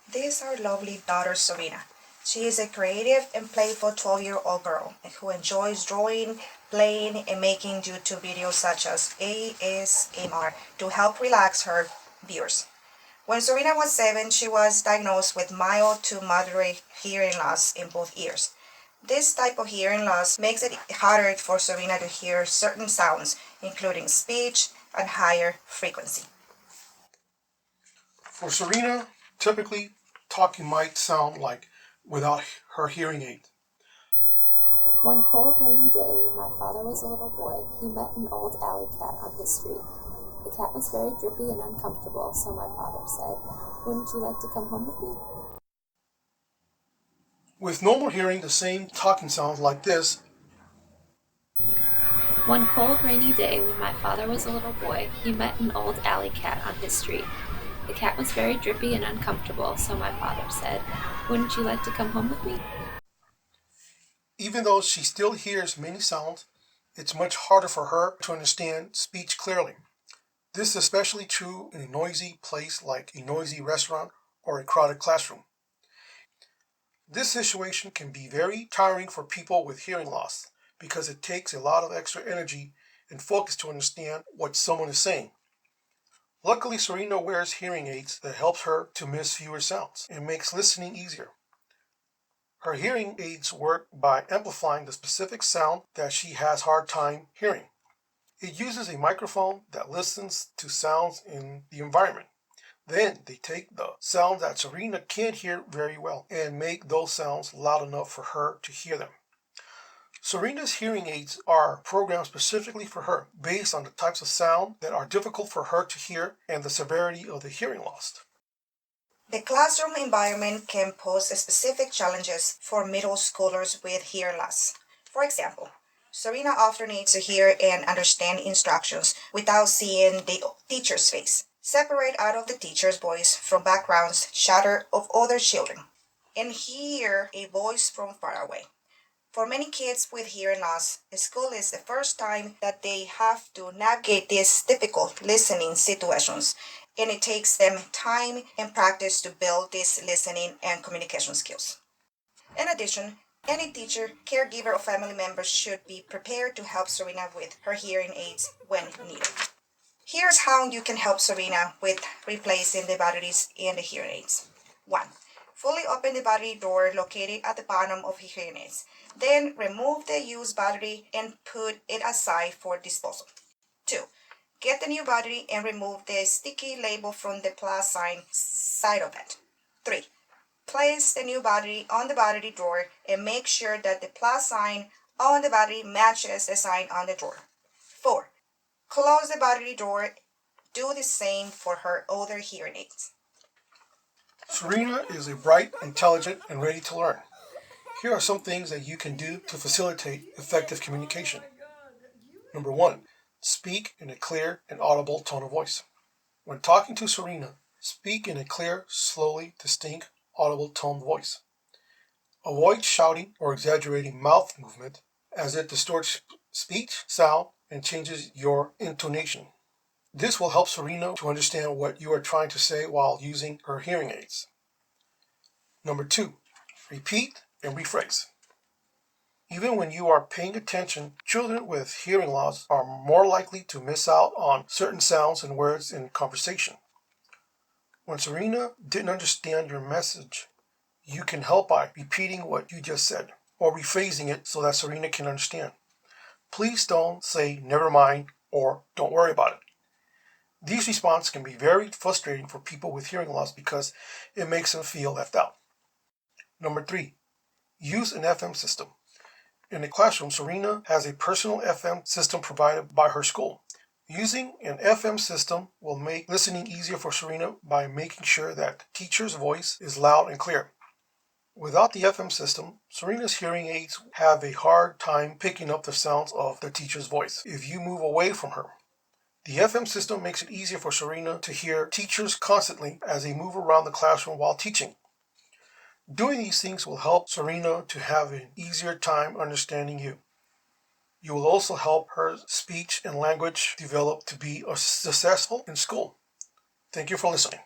This is our lovely daughter Serena. She is a creative and playful 12-year-old girl who enjoys drawing, playing, and making YouTube videos such as ASMR to help relax her viewers. When Serena was 7, she was diagnosed with mild to moderate hearing loss in both ears. This type of hearing loss makes it harder for Serena to hear certain sounds, including speech and higher frequency. For Serena, typically talking might sound like without her hearing aid. One cold, rainy day when my father was a little boy, he met an old alley cat on his street. The cat was very drippy and uncomfortable, so my father said, "Wouldn't you like to come home with me?" With normal hearing, the same talking sounds like this. One cold, rainy day when my father was a little boy, he met an old alley cat on his street. The cat was very drippy and uncomfortable, so my father said, "Wouldn't you like to come home with me?" Even though she still hears many sounds, it's much harder for her to understand speech clearly. This is especially true in a noisy place like a noisy restaurant or a crowded classroom. This situation can be very tiring for people with hearing loss because it takes a lot of extra energy and focus to understand what someone is saying. Luckily, Serena wears hearing aids that helps her to miss fewer sounds and makes listening easier. Her hearing aids work by amplifying the specific sound that she has hard time hearing. It uses a microphone that listens to sounds in the environment. Then they take the sounds that Serena can't hear very well and make those sounds loud enough for her to hear them. Serena's hearing aids are programmed specifically for her based on the types of sound that are difficult for her to hear and the severity of the hearing loss. The classroom environment can pose specific challenges for middle schoolers with hearing loss. For example, Serena often needs to hear and understand instructions without seeing the teacher's face, separate out of the teacher's voice from background chatter of other children, and hear a voice from far away. For many kids with hearing loss, school is the first time that they have to navigate these difficult listening situations, and it takes them time and practice to build these listening and communication skills. In addition, any teacher, caregiver, or family member should be prepared to help Serena with her hearing aids when needed. Here's how you can help Serena with replacing the batteries in the hearing aids. 1. Fully open the battery door located at the bottom of the hearing aids. Then remove the used battery and put it aside for disposal. 2. Get the new battery and remove the sticky label from the plus sign side of it. 3. Place the new battery on the battery drawer and make sure that the plus sign on the battery matches the sign on the drawer. 4. Close the battery drawer. Do the same for her other hearing aids. Serena is a bright, intelligent, and ready to learn. Here are some things that you can do to facilitate effective communication. Number 1. Speak in a clear and audible tone of voice. When talking to Serena, speak in a clear, slowly, distinct, audible tone voice. Avoid shouting or exaggerating mouth movement as it distorts speech, sound, and changes your intonation. This will help Serena to understand what you are trying to say while using her hearing aids. Number 2. Repeat and rephrase. Even when you are paying attention, children with hearing loss are more likely to miss out on certain sounds and words in conversation. When Serena didn't understand your message, you can help by repeating what you just said or rephrasing it so that Serena can understand. Please don't say never mind or don't worry about it. These responses can be very frustrating for people with hearing loss because it makes them feel left out. Number 3. Use an FM system. In the classroom, Serena has a personal FM system provided by her school. Using an FM system will make listening easier for Serena by making sure that the teacher's voice is loud and clear. Without the FM system, Serena's hearing aids have a hard time picking up the sounds of the teacher's voice if you move away from her. The FM system makes it easier for Serena to hear teachers constantly as they move around the classroom while teaching. Doing these things will help Serena to have an easier time understanding you. You will also help her speech and language develop to be successful in school. Thank you for listening.